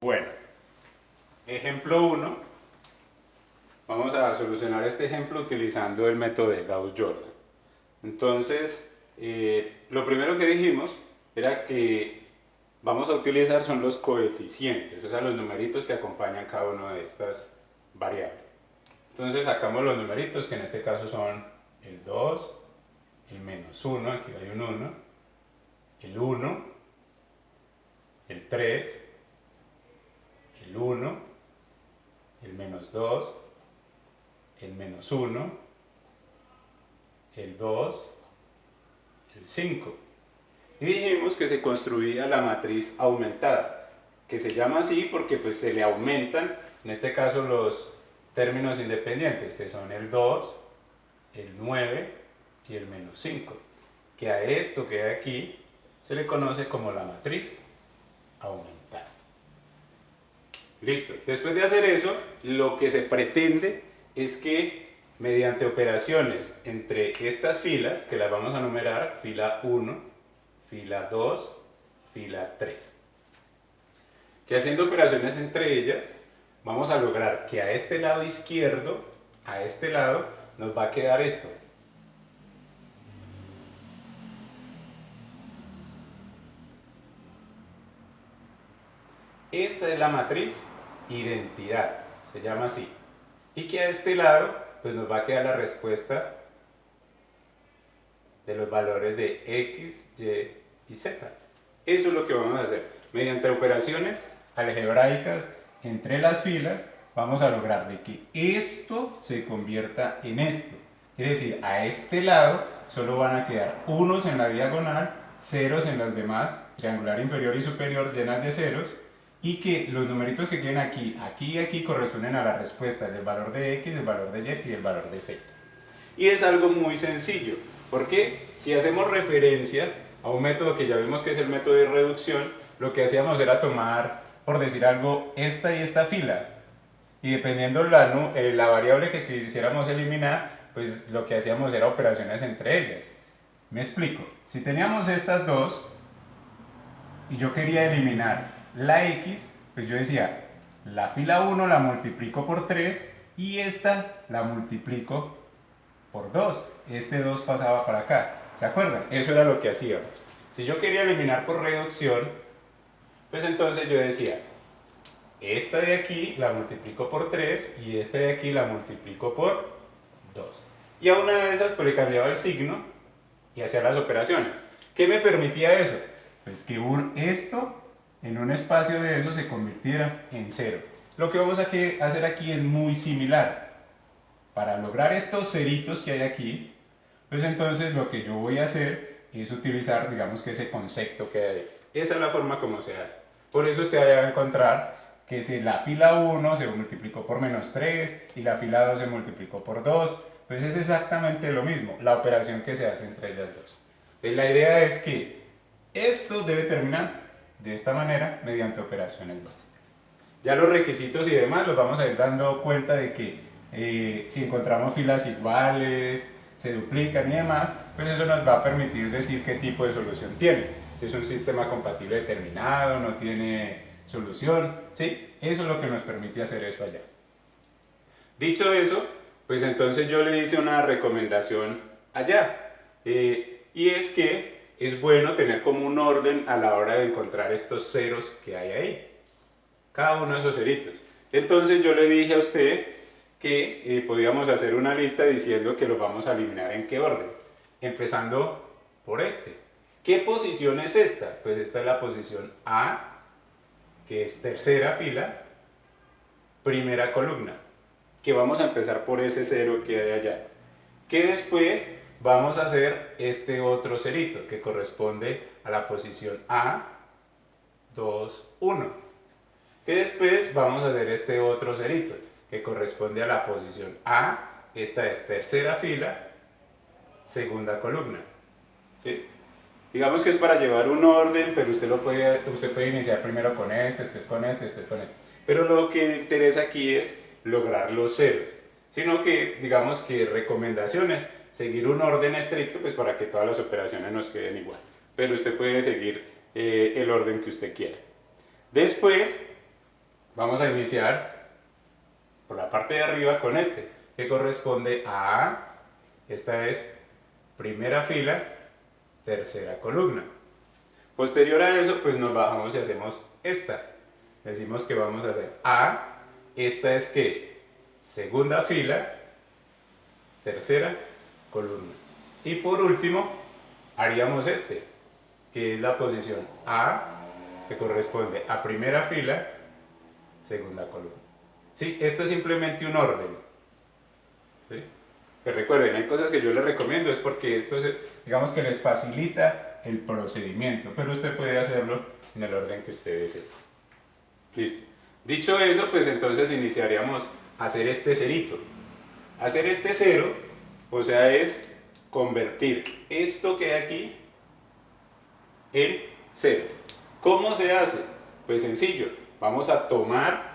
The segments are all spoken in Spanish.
Bueno, ejemplo 1. Vamos a solucionar este ejemplo utilizando el método de Gauss-Jordan. Entonces, lo primero que dijimos era que vamos a utilizar son los coeficientes, o sea, los numeritos que acompañan cada una de estas variables. Entonces sacamos los numeritos, que en este caso son el 2, el menos 1, aquí hay un 1, el 1, el 3, el 1, el menos 2, el menos 1, el 2, el 5. Y dijimos que se construía la matriz aumentada, que se llama así porque pues se le aumentan, en este caso, los términos independientes, que son el 2, el 9 y el menos 5. Que a esto que hay aquí se le conoce como la matriz aumentada. Listo. Después de hacer eso, lo que se pretende es que mediante operaciones entre estas filas, que las vamos a numerar fila 1, fila 2, fila 3, que haciendo operaciones entre ellas, vamos a lograr que a este lado izquierdo, a este lado, nos va a quedar esto. Esta es la matriz identidad, se llama así. Y que a este lado, pues nos va a quedar la respuesta de los valores de x, y, y z. Eso es lo que vamos a hacer. Mediante operaciones algebraicas entre las filas, vamos a lograr de que esto se convierta en esto. Quiere decir, a este lado solo van a quedar unos en la diagonal, ceros en las demás, triangular inferior y superior llenas de ceros, y que los numeritos que queden aquí, aquí y aquí corresponden a la respuesta del valor de x, del valor de y y del valor de z. Y es algo muy sencillo, porque si hacemos referencia a un método que ya vimos que es el método de reducción, lo que hacíamos era tomar, por decir algo, esta y esta fila, y dependiendo la variable que quisiéramos eliminar, pues lo que hacíamos era operaciones entre ellas. Me explico, si teníamos estas dos y yo quería eliminar la x, pues yo decía, la fila 1 la multiplico por 3 y esta la multiplico por 2. Este 2 pasaba para acá. ¿Se acuerdan? Eso era lo que hacíamos. Si yo quería eliminar por reducción, pues entonces yo decía, esta de aquí la multiplico por 3 y esta de aquí la multiplico por 2. Y a una de esas pues le cambiaba el signo y hacía las operaciones. ¿Qué me permitía eso? Pues que esto en un espacio de eso se convirtiera en 0. Lo que vamos a hacer aquí es muy similar. Para lograr estos ceritos que hay aquí, pues entonces lo que yo voy a hacer es utilizar, digamos que ese concepto que hay ahí. Esa es la forma como se hace. Por eso usted va a encontrar que si la fila 1 se multiplicó por menos 3 y la fila 2 se multiplicó por 2, pues es exactamente lo mismo, la operación que se hace entre ellas dos. Entonces la idea es que esto debe terminar de esta manera mediante operaciones básicas. Ya los requisitos y demás los vamos a ir dando cuenta de que si encontramos filas iguales, se duplican y demás, pues eso nos va a permitir decir qué tipo de solución tiene. Si es un sistema compatible determinado, no tiene solución, ¿sí? Eso es lo que nos permite hacer eso allá. Dicho eso, pues entonces yo le hice una recomendación allá, y es que es bueno tener como un orden a la hora de encontrar estos ceros que hay ahí, cada uno de esos ceritos. Entonces yo le dije a usted que podíamos hacer una lista diciendo que los vamos a eliminar en qué orden, empezando por este. ¿Qué posición es esta? Pues esta es la posición A, que es tercera fila, primera columna, que vamos a empezar por ese cero que hay allá, que después vamos a hacer este otro cerito que corresponde a la posición A, 2, 1, que después vamos a hacer este otro cerito que corresponde a la posición A, esta es tercera fila, segunda columna, ¿sí? Digamos que es para llevar un orden, pero usted puede iniciar primero con este, después con este, después con este. Pero lo que interesa aquí es lograr los ceros, sino que digamos que recomendaciones, seguir un orden estricto pues para que todas las operaciones nos queden igual. Pero usted puede seguir el orden que usted quiera. Después vamos a iniciar por la parte de arriba con este, que corresponde a, esta es primera fila, tercera columna. Posterior a eso, pues nos bajamos y hacemos esta. Decimos que vamos a hacer A, esta es que segunda fila, tercera columna. Y por último, haríamos este, que es la posición A, que corresponde a primera fila, segunda columna. ¿Sí? Esto es simplemente un orden. ¿Sí? Que recuerden, hay cosas que yo les recomiendo, es porque esto digamos que les facilita el procedimiento, pero usted puede hacerlo en el orden que usted desee. Listo. Dicho eso, pues entonces iniciaríamos a hacer este cerito. Hacer este cero, o sea, es convertir esto que hay aquí en cero. ¿Cómo se hace? Pues sencillo, vamos a tomar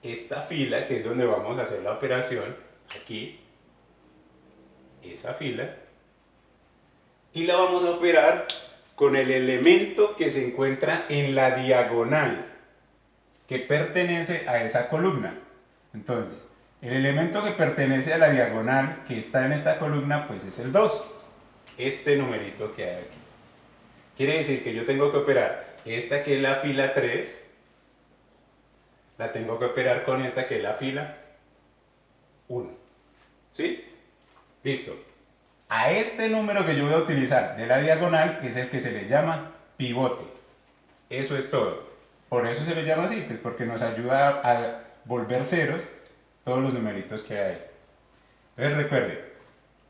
esta fila, que es donde vamos a hacer la operación, aquí, esa fila, y la vamos a operar con el elemento que se encuentra en la diagonal, que pertenece a esa columna. Entonces, el elemento que pertenece a la diagonal que está en esta columna, pues es el 2, este numerito que hay aquí. Quiere decir que yo tengo que operar esta que es la fila 3, la tengo que operar con esta que es la fila 1. ¿Sí? Listo. A este número que yo voy a utilizar de la diagonal es el que se le llama pivote. Eso es todo. Por eso se le llama así, pues porque nos ayuda a volver ceros todos los numeritos que hay. Entonces recuerde,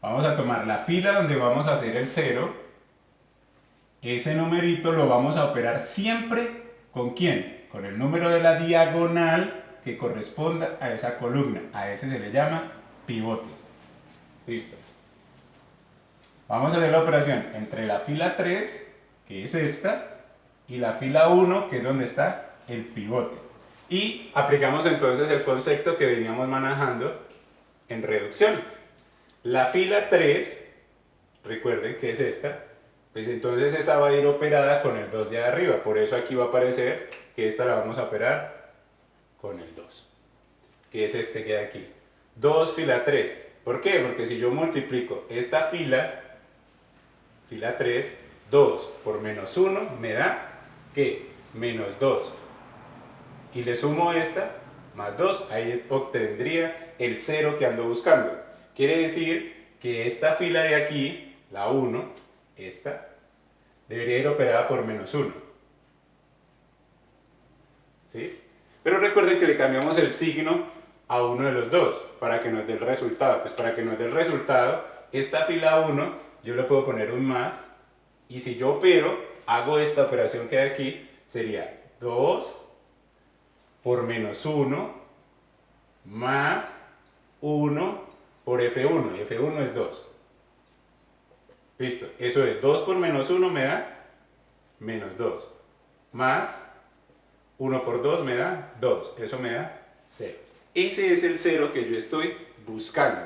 vamos a tomar la fila donde vamos a hacer el 0. Ese numerito lo vamos a operar siempre ¿con quién? Con el número de la diagonal que corresponda a esa columna. A ese se le llama pivote. Listo. Vamos a hacer la operación entre la fila 3, que es esta, y la fila 1, que es donde está el pivote. Y aplicamos entonces el concepto que veníamos manejando en reducción. La fila 3, recuerden que es esta, pues entonces esa va a ir operada con el 2 de arriba. Por eso aquí va a aparecer que esta la vamos a operar con el 2, que es este que hay aquí. 2 fila 3. ¿Por qué? Porque si yo multiplico esta fila 3, 2 por menos 1 me da, ¿qué? Menos 2. Y le sumo esta, más 2, ahí obtendría el 0 que ando buscando. Quiere decir que esta fila de aquí, la 1, esta, debería ir operada por menos 1. ¿Sí? Pero recuerden que le cambiamos el signo a uno de los dos, para que nos dé el resultado. Pues para que nos dé el resultado, esta fila 1, yo le puedo poner un más, y si yo opero, hago esta operación que hay aquí, sería 2 por menos 1 más 1 por F1, y F1 es 2. Listo, eso es 2 por menos 1 me da menos 2, más 1 por 2 me da 2, eso me da 0. Ese es el 0 que yo estoy buscando.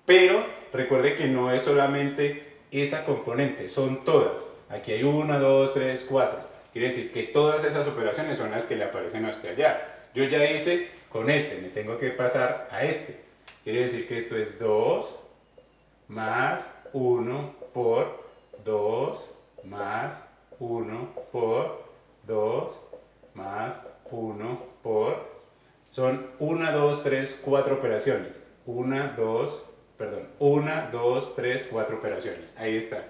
Pero recuerde que no es solamente esa componente, son todas. Aquí hay 1, 2, 3, 4. Quiere decir que todas esas operaciones son las que le aparecen a usted allá. Yo ya hice con este, me tengo que pasar a este. Quiere decir que esto es 2 más 1 por 2 más 1 por 2 más 1 por... Son 1, 2, 3, 4 operaciones. 1, 2, 3, 4 operaciones. Ahí está.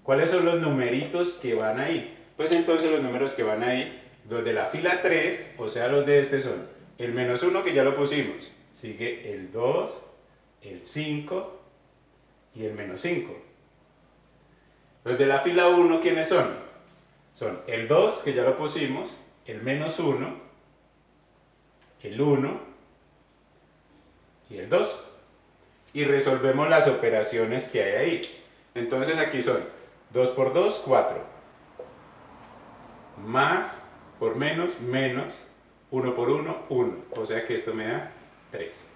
¿Cuáles son los numeritos que van ahí? Pues entonces los números que van ahí, los de la fila 3, o sea los de este son el menos 1 que ya lo pusimos, sigue el 2, el 5 y el menos 5. Los de la fila 1, ¿quiénes son? Son el 2 que ya lo pusimos, el menos 1, el 1 y el 2. Y resolvemos las operaciones que hay ahí. Entonces aquí son 2 por 2, 4. Más por menos, menos. 1 por 1, 1. O sea que esto me da 3.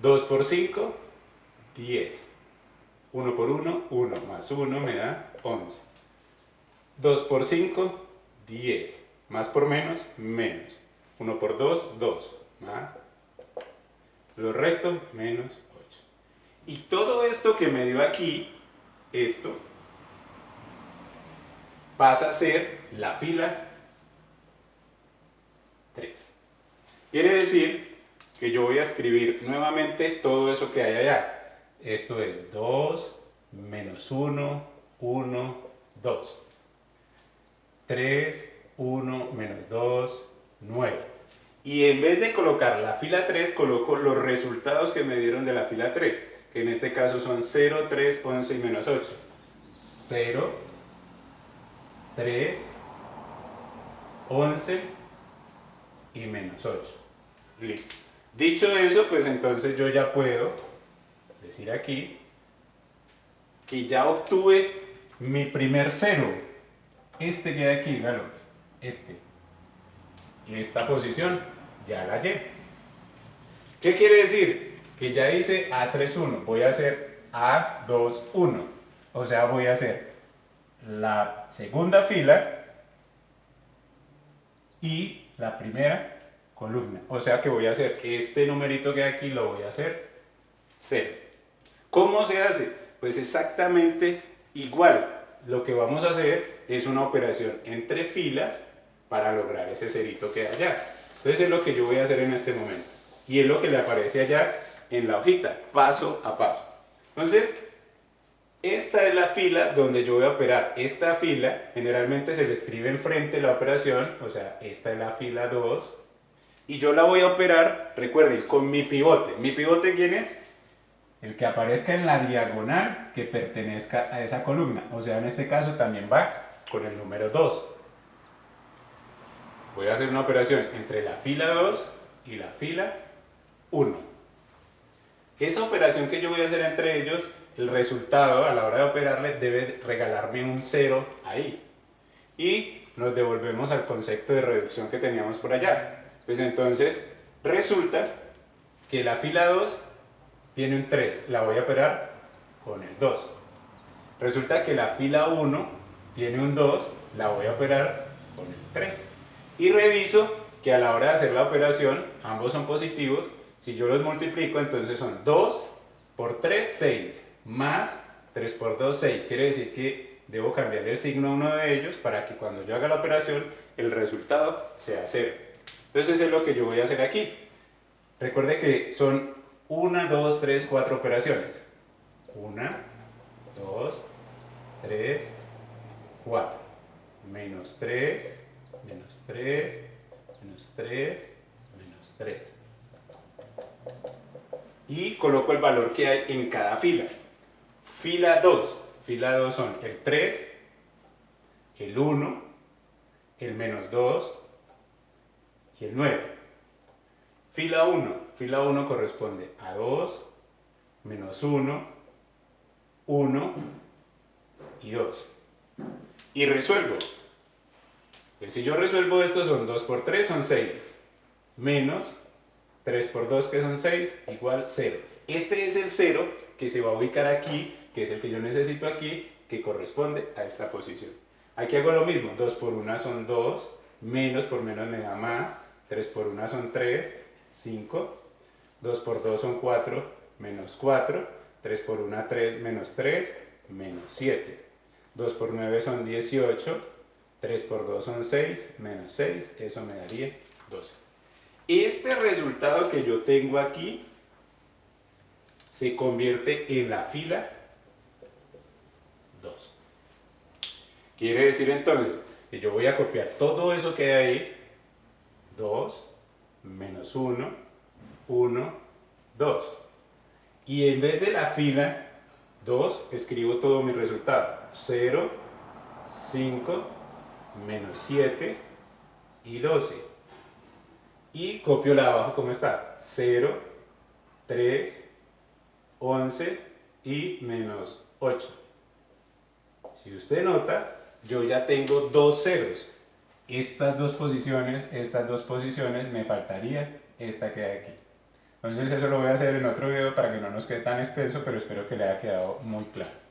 2 por 5, 10. 1 por 1, 1. Más 1 me da 11. 2 por 5, 10. Más por menos, menos. 1 por 2, 2, más lo resto, menos 8. Y todo esto que me dio aquí, esto, pasa a ser la fila 3. Quiere decir que yo voy a escribir nuevamente todo eso que hay allá. Esto es 2, menos 1, 1, 2. 3, 1, menos 2, 9. Y en vez de colocar la fila 3, coloco los resultados que me dieron de la fila 3, que en este caso son 0, 3, 11 y menos 8. 0, 3, 11 y menos 8. Listo. Dicho eso, pues entonces yo ya puedo decir aquí que ya obtuve mi primer cero. Este que hay aquí, véalo, este. Y esta posición ya la hallé. ¿Qué quiere decir? Que ya hice A31, voy a hacer A21. O sea, voy a hacer la segunda fila y la primera columna. O sea que voy a hacer este numerito que hay aquí, lo voy a hacer 0. ¿Cómo se hace? Pues exactamente igual. Lo que vamos a hacer es una operación entre filas para lograr ese cerito que hay allá. Entonces es lo que yo voy a hacer en este momento. Y es lo que le aparece allá en la hojita, paso a paso. Entonces, esta es la fila donde yo voy a operar. Esta fila generalmente se le escribe enfrente la operación, o sea, esta es la fila 2. Y yo la voy a operar, recuerden, con mi pivote. ¿Mi pivote quién es? El que aparezca en la diagonal que pertenezca a esa columna. O sea, en este caso también va con el número 2. Voy a hacer una operación entre la fila 2 y la fila 1. Esa operación que yo voy a hacer entre ellos, el resultado a la hora de operarle debe regalarme un 0 ahí. Y nos devolvemos al concepto de reducción que teníamos por allá. Pues entonces resulta que la fila 2 tiene un 3, la voy a operar con el 2. Resulta que la fila 1 tiene un 2, la voy a operar con el 3. Y reviso que a la hora de hacer la operación, ambos son positivos. Si yo los multiplico, entonces son 2 por 3, 6, más 3 por 2, 6. Quiere decir que debo cambiar el signo a uno de ellos para que cuando yo haga la operación, el resultado sea 0. Entonces es lo que yo voy a hacer aquí. Recuerde que son 1, 2, 3, 4 operaciones. 1, 2, 3, 4. Menos 3, menos 3, menos 3, menos 3. Y coloco el valor que hay en cada fila. Fila 2. Fila 2 son el 3, el 1, el menos 2 y el 9. Fila 1. Fila 1 corresponde a 2, menos 1, 1 y 2. Y resuelvo. Pues si yo resuelvo esto, son 2 por 3, son 6. Menos 3 por 2, que son 6, igual 0. Este es el 0 que se va a ubicar aquí, que es el que yo necesito aquí, que corresponde a esta posición. Aquí hago lo mismo. 2 por 1 son 2, menos por menos me da más, 3 por 1 son 3, 5, 2 por 2 son 4, menos 4, 3 por 1, 3, menos 3, menos 7. 2 por 9 son 18, 3 por 2 son 6, menos 6, eso me daría 12. Este resultado que yo tengo aquí se convierte en la fila 2. Quiere decir entonces que yo voy a copiar todo eso que hay ahí, 2, menos 1, 1, 2. Y en vez de la fila 2, escribo todo mi resultado. 0, 5, menos 7 y 12. Y copio la de abajo como está. 0, 3, 11 y menos 8. Si usted nota, yo ya tengo dos ceros. Estas dos posiciones, me faltaría esta que hay aquí. Entonces eso lo voy a hacer en otro video para que no nos quede tan extenso, pero espero que le haya quedado muy claro.